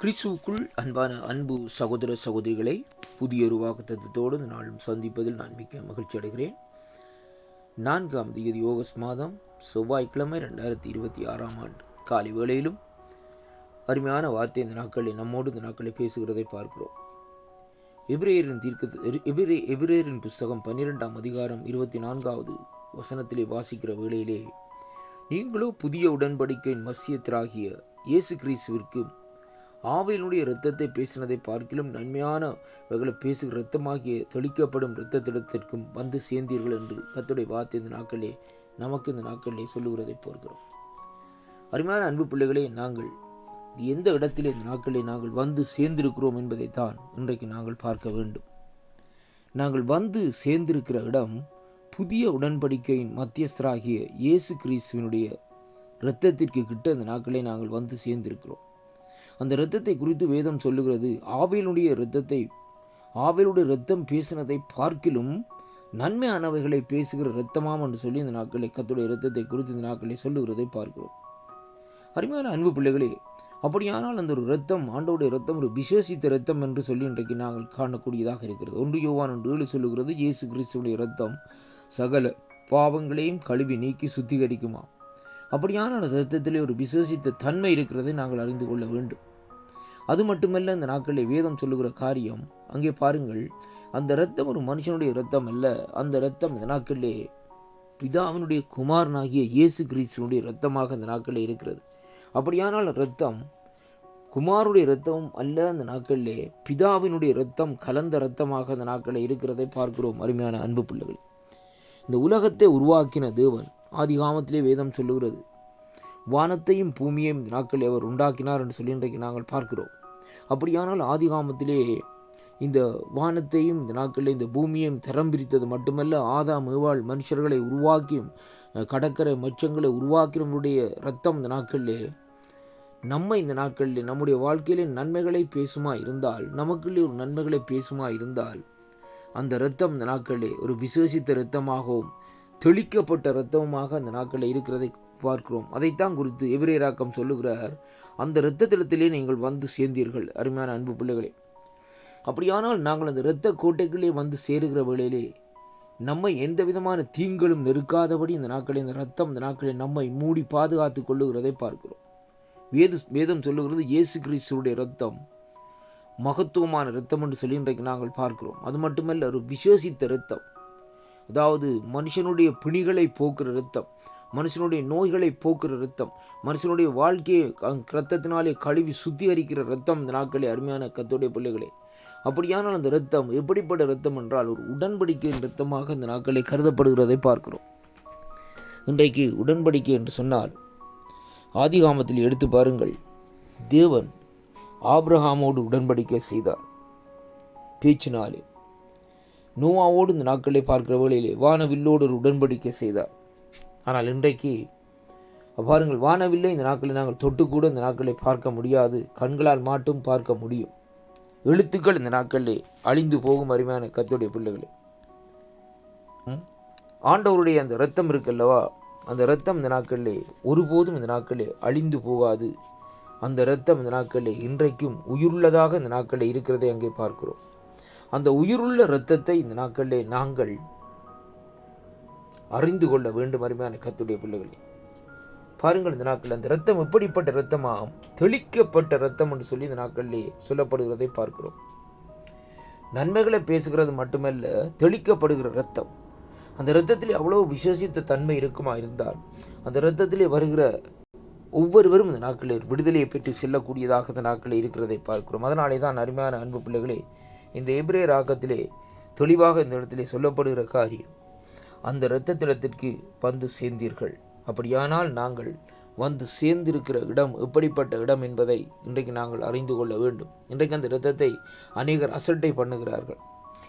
கிறிஸ்துவுக்குள் அன்பான அன்பு சகோதர சகோதரிகளை புதிய ஒரு வாக்குத்தத்தத்தோடு இந்த நாளும் சந்திப்பதில் நான் மிக்க மகிழ்ச்சி அடைகிறேன். 4ஆம் தேதி ஆகஸ்ட் மாதம் செவ்வாய்க்கிழமை 2026 ஆண்டு காலை வேளையிலும் அருமையான வார்த்தை இந்த நாட்களில் நம்மோடு இந்த நாட்களை பேசுகிறதை பார்க்கிறோம். எபிரேயரின் புஸ்தகம் 12ஆம் அதிகாரம் 24வது வசனத்திலே வாசிக்கிற வேளையிலே, நீங்களோ புதிய உடன்படிக்கையின் மத்தியஸ்தராகிய இயேசு கிறிஸ்துவிற்கு ஆபேலுடைய இரத்தத்தை பேசினதை பார்க்கிலும் நன்மையானவைகளை பேசுகிற இரத்தமாகிய தெளிக்கப்படும் இரத்தத்திடத்திற்கும் வந்து சேர்ந்தீர்கள் என்று கர்த்தருடைய வார்த்தை இந்த நாட்களே நமக்கு இந்த நாட்களிலே சொல்லுகிறதை பார்க்கிறோம். அருமையான அன்பு பிள்ளைகளே, நாங்கள் எந்த இடத்திலே இந்த நாட்களிலே நாங்கள் வந்து சேர்ந்திருக்கிறோம் என்பதைத்தான் இன்றைக்கு நாங்கள் பார்க்க வேண்டும். நாங்கள் வந்து சேர்ந்திருக்கிற இடம் புதிய உடன்படிக்கையின் மத்தியஸ்தராகிய இயேசு கிறிஸ்துவினுடைய இரத்தத்திற்கு கிட்ட இந்த நாட்களே நாங்கள் வந்து சேர்ந்திருக்கிறோம். அந்த இரத்தத்தை குறித்து வேதம் சொல்லுகிறது, ஆபேலுடைய இரத்தம் பேசினதை பார்க்கிலும் நன்மையானவைகளை பேசுகிற இரத்தமாம் என்று சொல்லி இந்த நாட்களை கர்த்தருடைய இரத்தத்தை குறித்து இந்த நாட்களை சொல்லுகிறதை பார்க்கிறோம். அருமையான அன்பு பிள்ளைகளே, அப்படியானால் அந்த ஒரு இரத்தம், ஆண்டவருடைய இரத்தம் ஒரு விசேஷித்த இரத்தம் என்று சொல்லி இன்றைக்கு நாங்கள் காணக்கூடியதாக இருக்கிறது. 1 யோவான் 7 சொல்லுகிறது, இயேசு கிறிஸ்துவுடைய இரத்தம் சகல பாவங்களையும் கழுவி நீக்கி சுத்திகரிக்குமா. அப்படியான அந்த இரத்தத்திலே ஒரு விசேஷித்த தன்மை இருக்கிறதை நாங்கள் அறிந்து கொள்ள வேண்டும். அது மட்டுமல்ல, இந்த நாட்களில் வேதம் சொல்லுகிற காரியம், அங்கே பாருங்கள், அந்த இரத்தம் ஒரு மனுஷனுடைய இரத்தம் அல்ல. அந்த இரத்தம் இந்த நாட்களிலே பிதாவினுடைய குமாரனாகிய இயேசு கிறிஸ்துவனுடைய இரத்தமாக இந்த நாட்களில் இருக்கிறது. அப்படியானால் இரத்தம் குமாருடைய இரத்தம் அல்ல, அந்த நாட்களிலே பிதாவினுடைய இரத்தம் கலந்த இரத்தமாக அந்த நாட்களில் இருக்கிறதை பார்க்கிறோம். அருமையான அன்பு பிள்ளைகள், இந்த உலகத்தை உருவாக்கின தேவன் ஆதிகாமத்திலே வேதம் சொல்லுகிறது, வானத்தையும் பூமியையும் இந்த நாட்களில் அவர் உண்டாக்கினார் என்று சொல்லி இன்றைக்கு நாங்கள் பார்க்கிறோம். அப்படியானால் ஆதிகாமத்திலே இந்த வானத்தையும் இந்த நாட்களில் இந்த பூமியையும் தரம் பிரித்தது மட்டுமல்ல, ஆதாம் ஏவாள் மனுஷர்களை உருவாக்கியும் கடற்கரை மச்சங்களை உருவாக்கினவருடைய இரத்தம் இந்த நாட்களிலே நம்மை இந்த நாட்களில் நம்முடைய வாழ்க்கையிலே நன்மைகளை பேசுமா இருந்தால், நமக்குள்ளே ஒரு நன்மைகளை பேசுமா இருந்தால், அந்த இரத்தம் இந்த நாட்களிலே ஒரு விசேஷித்த இரத்தமாகவும் தெளிக்கப்பட்ட இரத்தமாக அந்த நாட்களில் இருக்கிறதை பார்க்கிறோம். அதைத்தான் குறித்து எபிரேயராக்கம் சொல்லுகிறார், அந்த இரத்தத்திடத்திலே நீங்கள் வந்து சேர்ந்தீர்கள். அருமையான அன்பு பிள்ளைகளே, அப்படியானால் நாங்கள் அந்த இரத்த கோட்டைகளே வந்து சேருகிற வேளையிலே நம்மை எந்த விதமான தீங்களும் நெருக்காதபடி இந்த நாட்களில் இந்த இரத்தம் இந்த நாட்களில் நம்மை மூடி பாதுகாத்து கொள்ளுகிறதை பார்க்கிறோம். வேதம் சொல்லுகிறது, இயேசு கிறிஸ்துவுடைய இரத்தம் மகத்துவமான இரத்தம் என்று சொல்லி இன்றைக்கு நாங்கள் பார்க்கிறோம். அது மட்டுமல்ல, ஒரு விசேஷித்த இரத்தம், அதாவது மனுஷனுடைய பிணிகளை போக்குற இரத்தம், மனுஷனுடைய நோய்களை போக்குற இரத்தம், மனுஷனுடைய வாழ்க்கையை இரத்தத்தினாலே கழுவி சுத்திகரிக்கிற இரத்தம் இந்த நாட்களே. அருமையான கர்த்தருடைய பிள்ளைகளே, அப்படியானால் அந்த இரத்தம் எப்படிப்பட்ட இரத்தம் என்றால் ஒரு உடன்படிக்கையின் இரத்தமாக இந்த நாட்களை கருதப்படுகிறதை பார்க்கிறோம். இன்றைக்கு உடன்படிக்கை என்று சொன்னால், ஆதிகாமத்தில் எடுத்து பாருங்கள், தேவன் ஆபிரகாமோடு உடன்படிக்கை செய்தார் பேச்சினாலே. நோவாவோடு இந்த நாட்களை பார்க்கிற வேளையிலே வானவில்லோடு ஒரு உடன்படிக்கை செய்தார். ஆனால் இன்றைக்கு பாருங்கள், வானவில்லை இந்த நாட்களை நாங்கள் தொட்டுக்கூட இந்த நாட்களை பார்க்க முடியாது, கண்களால் மாட்டும் பார்க்க முடியும். எழுத்துக்கள் இந்த நாட்களிலே அழிந்து போகும். அருமையான கர்த்தருடைய பிள்ளைகளே, ஆண்டவருடைய அந்த இரத்தம் இருக்கல்லவா, அந்த இரத்தம் இந்த நாட்களிலே ஒருபோதும் இந்த நாட்களிலே அழிந்து போகாது. அந்த இரத்தம் இந்த நாட்களிலே இன்றைக்கும் உயிருள்ளதாக இந்த நாட்களிலே இருக்கிறதை அங்கே பார்க்கிறோம். அந்த உயிருள்ள இரத்தத்தை இந்த நாட்களிலே நாங்கள் அறிந்து கொள்ள வேண்டும். அருமையான கர்த்தருடைய பிள்ளைகளே, பாருங்கள், இந்த நாட்களில் அந்த இரத்தம் எப்படிப்பட்ட இரத்தமாகும், தெளிக்கப்பட்ட இரத்தம் என்று சொல்லி இந்த நாட்களிலே சொல்லப்படுகிறதை பார்க்கிறோம். நன்மைகளை பேசுகிறது மட்டுமல்ல, தெளிக்கப்படுகிற இரத்தம், அந்த இரத்தத்திலே அவ்வளோ விசேஷித்த தன்மை இருக்குமா இருந்தால், அந்த இரத்தத்திலே வருகிற ஒவ்வொருவரும் இந்த நாட்களில் விடுதலையை பெற்று செல்லக்கூடியதாக இந்த நாட்களில் இருக்கிறதை பார்க்கிறோம். அதனாலே தான் அருமையான அன்பு பிள்ளைகளே, இந்த எபிரேயர் ஆக்கத்திலே தெளிவாக இந்த இடத்திலே சொல்லப்படுகிற காரியம், அந்த இரத்தத்திடத்திற்கு வந்து சேர்ந்தீர்கள். அப்படியானால் நாங்கள் வந்து சேர்ந்திருக்கிற இடம் எப்படிப்பட்ட இடம் என்பதை இன்றைக்கு நாங்கள் அறிந்து கொள்ள வேண்டும். இன்றைக்கு அந்த இரத்தத்தை அநேகர் அசட்டை பண்ணுகிறார்கள்.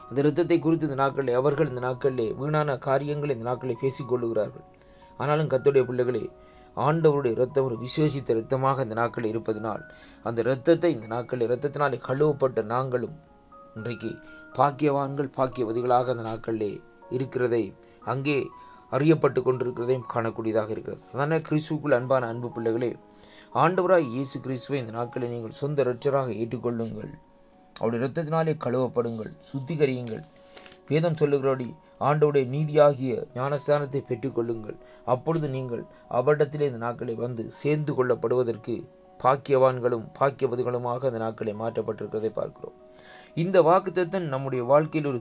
அந்த இரத்தத்தை குறித்து இந்த நாட்களில் அவர்கள் இந்த நாட்களிலே வீணான காரியங்களை இந்த நாட்களில் பேசிக்கொள்ளுகிறார்கள். ஆனாலும் கர்த்தருடைய பிள்ளைகளே, ஆண்டவருடைய இரத்தம் ஒரு விசேஷித்த இரத்தமாக இந்த நாட்களில் இருப்பதனால், அந்த இரத்தத்தை இந்த நாட்களில் இரத்தத்தினாலே கழுவப்பட்ட நாங்களும் இன்றைக்கு பாக்கியவான்கள் பாக்கியவதிகளாக அந்த நாட்களிலே இருக்கிறதை அங்கே அறியப்பட்டு கொண்டிருக்கிறதையும் காணக்கூடியதாக இருக்கிறது. அதனால் கிறிஸ்துவுக்குள் அன்பான அன்பு பிள்ளைகளே, ஆண்டவராய் இயேசு கிறிஸ்துவை இந்த நாட்களை நீங்கள் சொந்த இரட்சகராக ஏற்றுக்கொள்ளுங்கள். அவருடைய இரத்தத்தினாலே கழுவப்படுங்கள், சுத்திகரியுங்கள். வேதம் சொல்லுகிறபடி ஆண்டவருடைய நீதியாகிய ஞானஸ்தானத்தை பெற்றுக்கொள்ளுங்கள். அப்பொழுது நீங்கள் அவரிடத்திலே இந்த நாட்களை வந்து சேர்ந்து கொள்ளப்படுவதற்கு பாக்கியவான்களும் பாக்கியவதிகளுமாக அந்த நாட்களை மாற்றப்பட்டிருக்கிறதை பார்க்கிறோம். இந்த வாக்குத்தத்தம் நம்முடைய வாழ்க்கையில் ஒரு